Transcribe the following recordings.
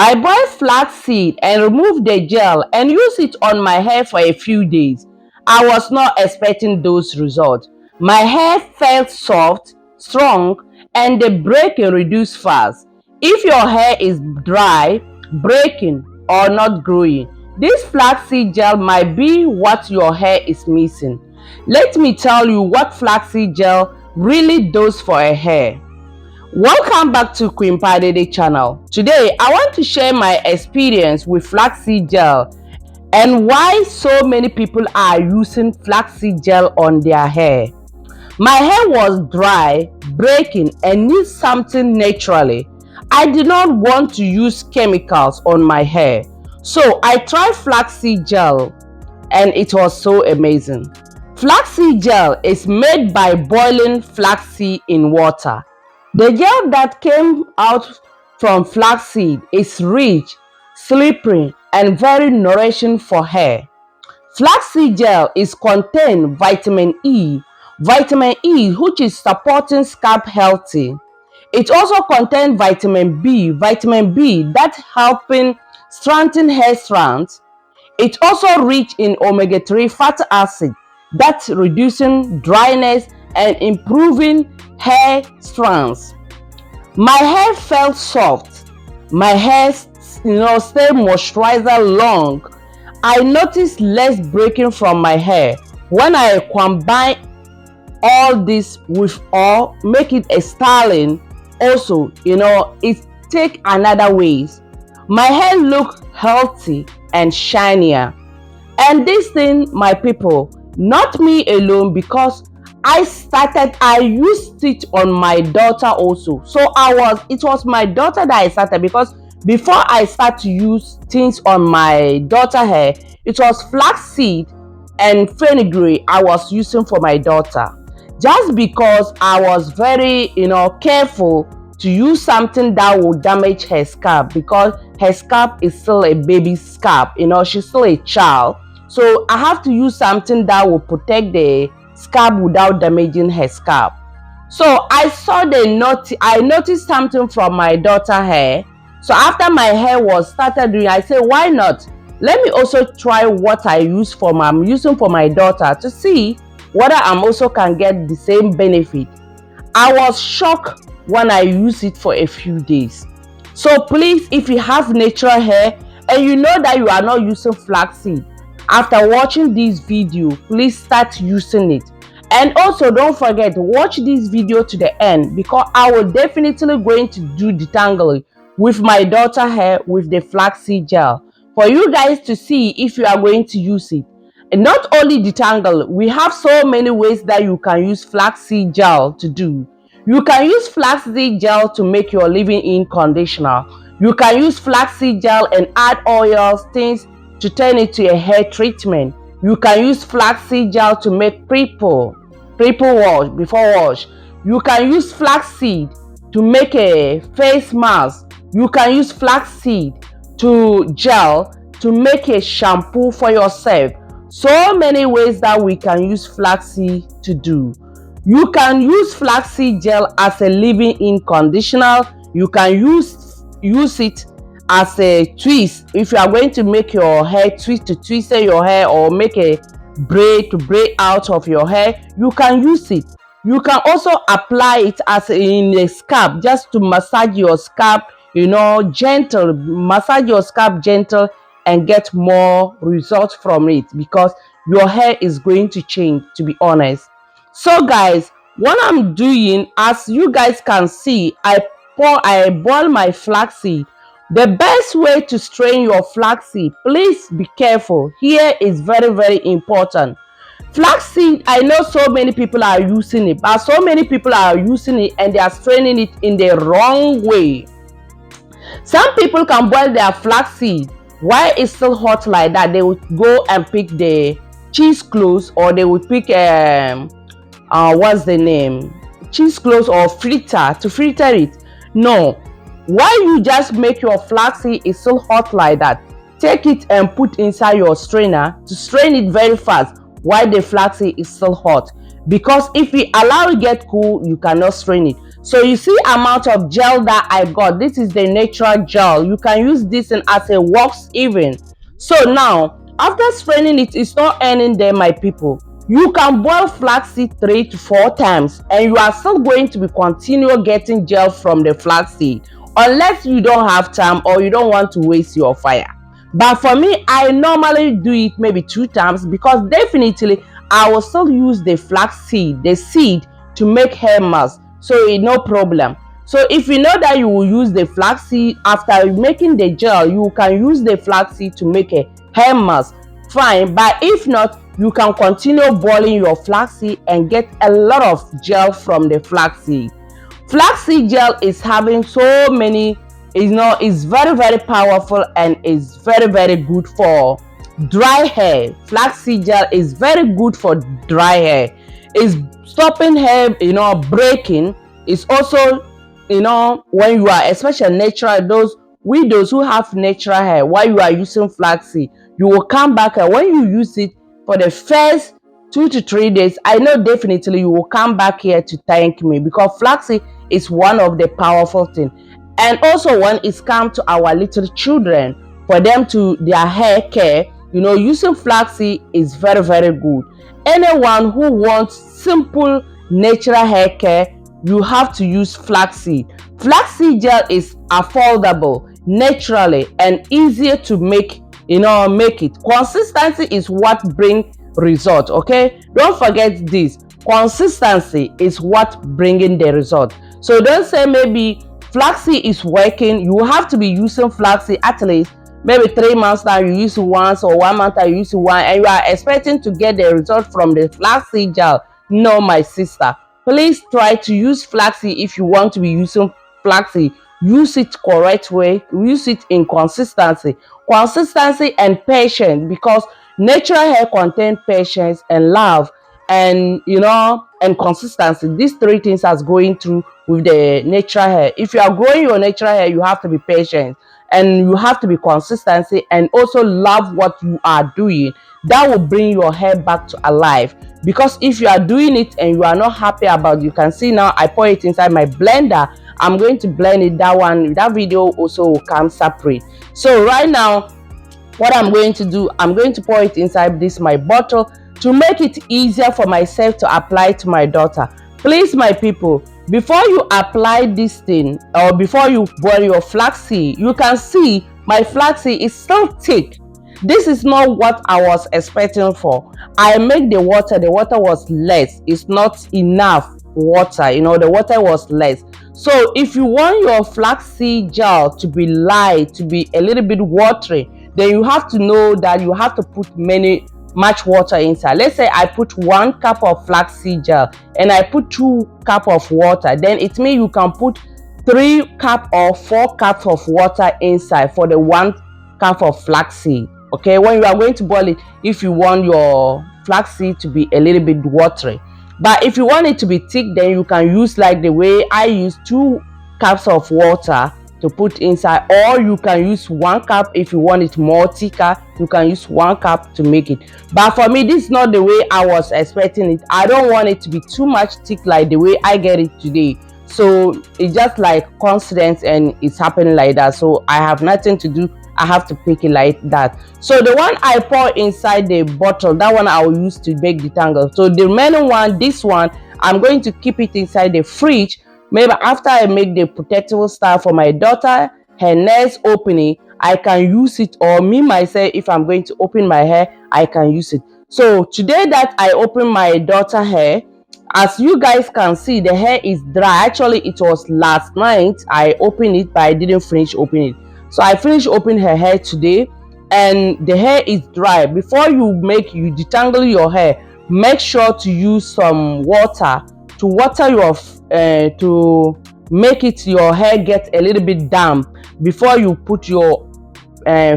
I boiled flaxseed and removed the gel and used it on my hair for a few days. I was not expecting those results. My hair felt soft, strong, and the breaking reduced fast. If your hair is dry, breaking, or not growing, this flaxseed gel might be what your hair is missing. Let me tell you what flaxseed gel really does for a hair. Welcome back to Queen Padede channel. Today I want to share my experience with flaxseed gel and why so many people are using flaxseed gel on their hair. My hair was dry, breaking, and needs something naturally. I did not want to use chemicals on my hair, so I tried flaxseed gel and it was so amazing. Flaxseed gel is made by boiling flaxseed in water. The gel that came out from flaxseed is rich, slippery, and very nourishing for hair. Flaxseed gel is contain vitamin E which is supporting scalp healthy. It also contains vitamin B that helping strengthen hair strands. It also rich in omega-3 fatty acid that reducing dryness and improving hair strands. My hair felt soft. My hair stayed moisturizer long. I noticed less breaking from my hair. When I combine all this with all, make it a styling, also, it take another ways. My hair look healthy and shinier. And this thing, my people, not me alone, because I used it on my daughter also. So it was my daughter that I started, because before I start to use things on my daughter hair, it was flaxseed and fenugreek I was using for my daughter. Just because I was very, careful to use something that would damage her scalp, because her scalp is still a baby scalp, she's still a child. So I have to use something that will protect the scalp without damaging her scalp. So I noticed something from my daughter hair. So after my hair was started doing, I said, why not? Let me also try what I'm using for my daughter, to see whether I'm also can get the same benefit. I was shocked when I used it for a few days. So please, if you have natural hair and you know that you are not using flaxseed, after watching this video, please start using it. And also don't forget to watch this video to the end, because I will definitely going to do detangling with my daughter hair with the flaxseed gel for you guys to see if you are going to use it. And not only detangle, we have so many ways that you can use flaxseed gel to do. You can use flaxseed gel to make your leave-in conditioner. You can use flaxseed gel and add oils, things to turn it to a hair treatment. You can use flaxseed gel to make pre-wash, before wash. You can use flaxseed to make a face mask. You can use flaxseed gel to make a shampoo for yourself. So many ways that we can use flaxseed to do. You can use flaxseed gel as a leave-in conditioner. You can use it as a twist. If you are going to make your hair twist your hair, or make a braid to braid out of your hair, you can use it. You can also apply it as in a scalp, just to massage your scalp, gentle, massage your scalp gentle, and get more results from it, because your hair is going to change, to be honest. So guys, what I'm doing, as you guys can see, I boil my flaxseed. The best way to strain your flaxseed, please be careful. Here is very, very important. Flaxseed, I know so many people are using it, but so many people are using it and they are straining it in the wrong way. Some people can boil their flaxseed while it's still hot like that. They would go and pick the cheesecloth, or they would pick what's the name, cheesecloth or fritter, to fritter it. No, why you just make your flaxseed is still hot like that, take it and put inside your strainer to strain it very fast while the flaxseed is still hot, because if you allow it get cool, you cannot strain it. So you see amount of gel that I got. This is the natural gel. You can use this in as a wax even. So now after spraying it, it's not ending there, my people. You can boil flaxseed 3 to 4 times and you are still going to be continue getting gel from the flaxseed, unless you don't have time or you don't want to waste your fire. But for me, I normally do it maybe 2 times, because definitely I will still use the flaxseed, the seed, to make hair mask, so it no problem. So if you know that you will use the flaxseed after making the gel, you can use the flaxseed to make a hair mask, fine. But if not, you can continue boiling your flaxseed and get a lot of gel from the flaxseed. Flaxseed gel is having so many, it's very very powerful and is very very good for dry hair. Flaxseed gel is very good for dry hair. It's stopping hair breaking. It's also, when you are especially natural, those widows who have natural hair, while you are using flaxseed, you will come back, and when you use it for the first 2 to 3 days, I know definitely you will come back here to thank me, because flaxseed is one of the powerful things. And also when it's come to our little children, for them to their hair care, using flaxseed is very very good. Anyone who wants simple natural hair care, you have to use flaxseed. Flaxseed gel is affordable, naturally, and easier to make. Make it. Consistency is what bring result. Okay, don't forget this. Consistency is what bringing the result. So don't say maybe flaxseed is working. You have to be using flaxseed at least maybe 3 months now, you use it once, or 1 month you use it once, and you are expecting to get the result from the flaxseed gel. No, my sister, please try to use flaxseed. If you want to be using flaxseed, use it correct way, use it in consistency and patience, because natural hair contain patience and love, and and consistency. These 3 things as going through with the natural hair. If you are growing your natural hair, you have to be patient and you have to be consistency, and also love what you are doing. That will bring your hair back to alive. Because if you are doing it and you are not happy about it, you can see now I pour it inside my blender. I'm going to blend it. That video also will come separate. So right now, what I'm going to do, I'm going to pour it inside this my bottle to make it easier for myself to apply to my daughter. Please, my people, before you apply this thing, or before you boil your flaxseed, you can see my flaxseed is still thick. This is not what I was expecting for. I make the water was less. It's not enough water, the water was less. So if you want your flaxseed gel to be light, to be a little bit watery, then you have to know that you have to put much water inside. Let's say I put 1 cup of flaxseed gel and I put 2 cup of water, then it means you can put 3 cup or 4 cups of water inside for the 1 cup of flaxseed. Okay, when you are going to boil it, if you want your flaxseed to be a little bit watery. But if you want it to be thick, then you can use like the way I use 2 cups of water to put inside, or you can use 1 cup. If you want it more thicker, you can use 1 cup to make it. But for me, this is not the way I was expecting it. I don't want it to be too much thick like the way I get it today. So it's just like coincidence and it's happening like that. So I have nothing to do. I have to pick it like that. So the one I pour inside the bottle, that one I will use to make the tangle. So the remaining one, this one, I'm going to keep it inside the fridge. Maybe after I make the protective stuff for my daughter, her next opening, I can use it, or me myself, if I'm going to open my hair, I can use it. So today that I open my daughter hair, as you guys can see, the hair is dry. Actually, it was last night I opened it, but I didn't finish opening it. So I finished opening her hair today, and the hair is dry. Before you detangle your hair, make sure to use some water to water your to make it your hair get a little bit damp before you put your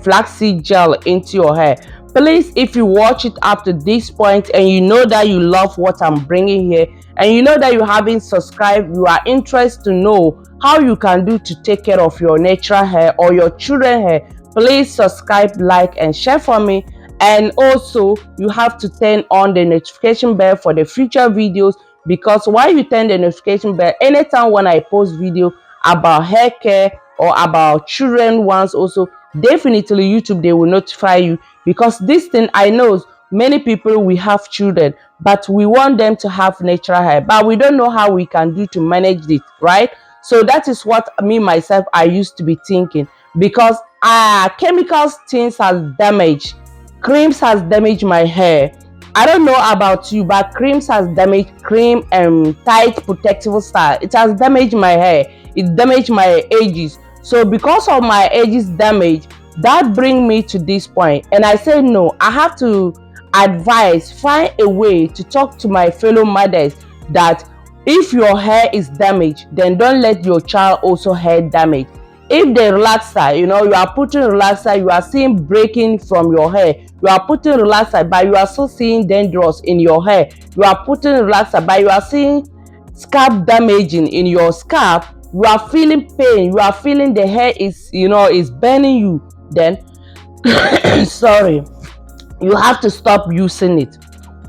flaxseed gel into your hair. Please, if you watch it up to this point and you know that you love what I'm bringing here, and you know that you haven't subscribed, you are interested to know how you can do to take care of your natural hair or your children hair, please subscribe, like, and share for me. And also, you have to turn on the notification bell for the future videos, because why you turn the notification bell anytime when I post video about hair care or about children ones also, definitely YouTube they will notify you, because this thing I know many people we have children but we want them to have natural hair, but we don't know how we can do to manage it, right? So that is what me myself I used to be thinking, because chemicals things has damaged, creams has damaged my hair. I don't know about you, but creams has damaged, cream and tight protective style, it has damaged my hair, it damaged my edges. So because of my edges damage, that bring me to this point, and I say no, I have to advise, find a way to talk to my fellow mothers that if your hair is damaged, then don't let your child also hair damage. If the relaxer, you are putting relaxer, you are seeing breaking from your hair, you are putting relaxer but you are still seeing dandruff in your hair, you are putting relaxer but you are seeing scalp damaging in your scalp, you are feeling pain, you are feeling the hair is is burning you, then sorry, you have to stop using it.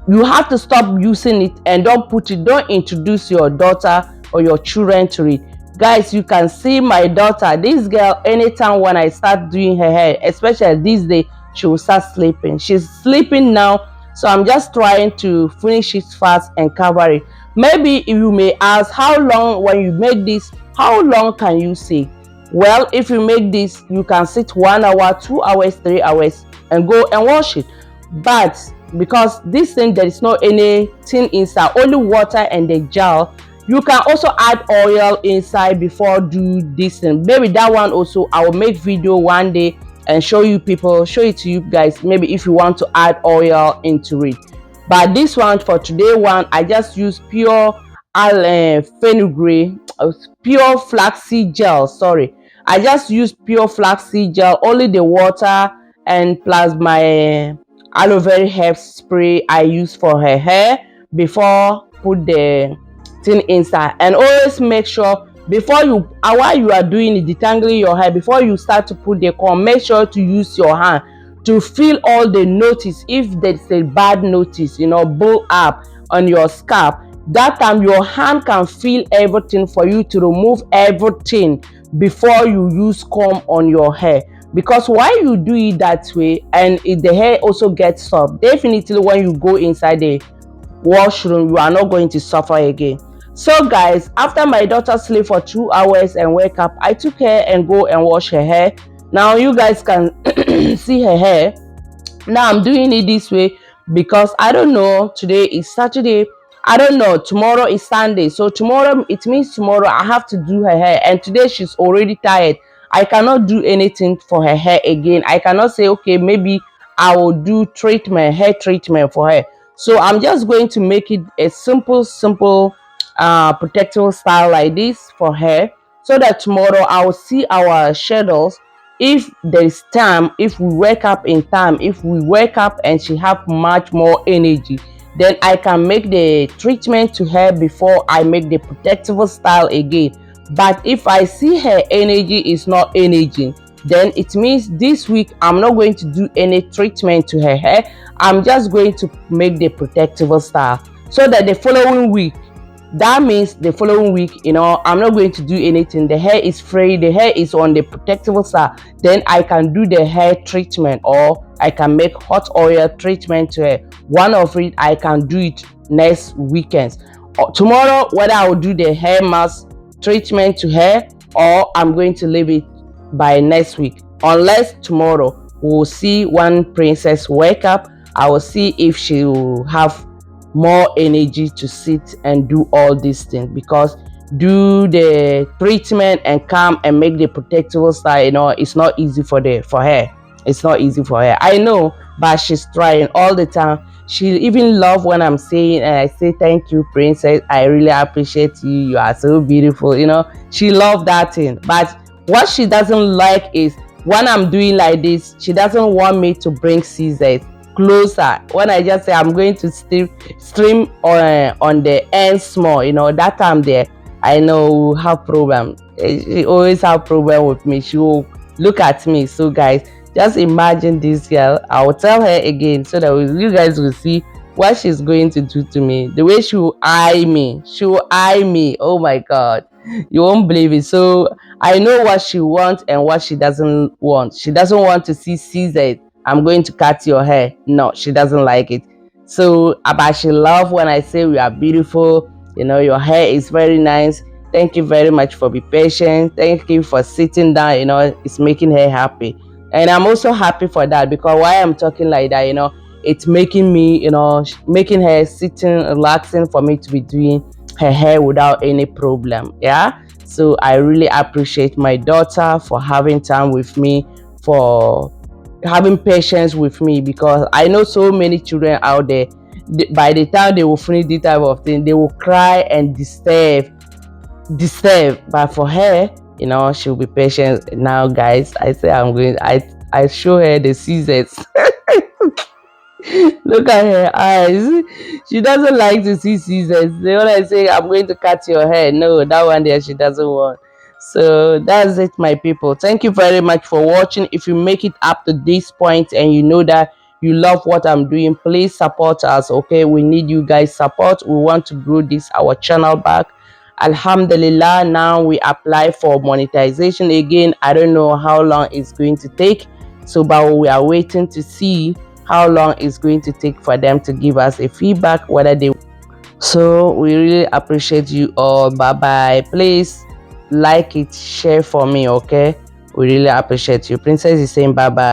You have to stop using it, and don't introduce your daughter or your children to it. Guys, you can see my daughter, this girl, anytime when I start doing her hair, especially this day, she will start sleeping. She's sleeping now, so I'm just trying to finish it fast and cover it. Maybe you may ask, how long when you make this, how long can you sit? Well, if you make this, you can sit 1 hour, 2 hours, 3 hours and go and wash it. But because this thing there is not anything inside, only water and the gel, you can also add oil inside before do this thing. Maybe that one also I will make video one day and show it to you guys, maybe if you want to add oil into it. But this one, for today one, I just use pure fenugreek, pure flaxseed gel, sorry, I just use pure flaxseed gel, only the water and plus my aloe vera hair spray I use for her hair before put the thing inside. And always make sure before you while you are doing it, detangling your hair, before you start to put the comb, make sure to use your hand to feel all the notice. If there's a bad notice, build up on your scalp, that time your hand can feel everything for you to remove everything before you use comb on your hair. Because why you do it that way, and if the hair also gets soft, definitely when you go inside the washroom you are not going to suffer again. So guys, after my daughter sleep for 2 hours and wake up, I took her and go and wash her hair. Now you guys can see her hair. Now I'm doing it this way because I don't know, today is Saturday, I don't know, tomorrow is Sunday, so tomorrow, it means tomorrow I have to do her hair, and today she's already tired. I cannot do anything for her hair again. I cannot say okay, maybe I will do hair treatment for her. So I'm just going to make it a simple protective style like this for her, so that tomorrow I will see our schedules. If there is time, if we wake up in time, if we wake up and she have much more energy, then I can make the treatment to her before I make the protective style again. But if I see her energy is not energy, then it means this week I'm not going to do any treatment to her hair. I'm just going to make the protective style, so that the following week, that means the following week, I'm not going to do anything. The hair is free, the hair is on the protective side, then I can do the hair treatment, or I can make hot oil treatment to her. One of it I can do it next weekend. Tomorrow, whether I will do the hair mask treatment to her, or I'm going to leave it by next week. Unless tomorrow we'll see one princess wake up, I will see if she will have more energy to sit and do all these things, because do the treatment and come and make the protective style, it's not easy for her. It's not easy for her, I know, but she's trying all the time. She even love when I'm saying, and I say thank you princess, I really appreciate you, you are so beautiful. She love that thing. But what she doesn't like is when I'm doing like this, she doesn't want me to bring scissors closer. When I just say I'm going to stream on the end small, that time there, I know we'll have problem. She always have problem with me. She will look at me. So guys, just imagine this girl. I will tell her again so that you guys will see what she's going to do to me. The way she will eye me. She will eye me. Oh my God. You won't believe it. So I know what she wants and what she doesn't want. She doesn't want to see Caesar. I'm going to cut your hair. No, she doesn't like it. So, but she love when I say we are beautiful. Your hair is very nice. Thank you very much for be patient. Thank you for sitting down. It's making her happy. And I'm also happy for that, because why I'm talking like that, it's making me, making her sitting, relaxing for me to be doing her hair without any problem. Yeah. So I really appreciate my daughter for having time with me, for having patience with me, because I know so many children out there, by the time they will finish this type of thing, they will cry and disturb. But for her, she'll be patient. Now, guys, I say I show her the scissors. Look at her eyes. She doesn't like to see scissors. The one I say, I'm going to cut your hair. No, that one there she doesn't want. So that's it, my people. Thank you very much for watching. If you make it up to this point and you know that you love what I'm doing, please support us. Okay, we need you guys support. We want to grow this our channel back. Alhamdulillah, now we apply for monetization again. I don't know how long it's going to take, so but we are waiting to see how long it's going to take for them to give us a feedback whether they. So we really appreciate you all. Bye bye. Please like it, share for me. Okay, we really appreciate you. Princess is saying bye bye.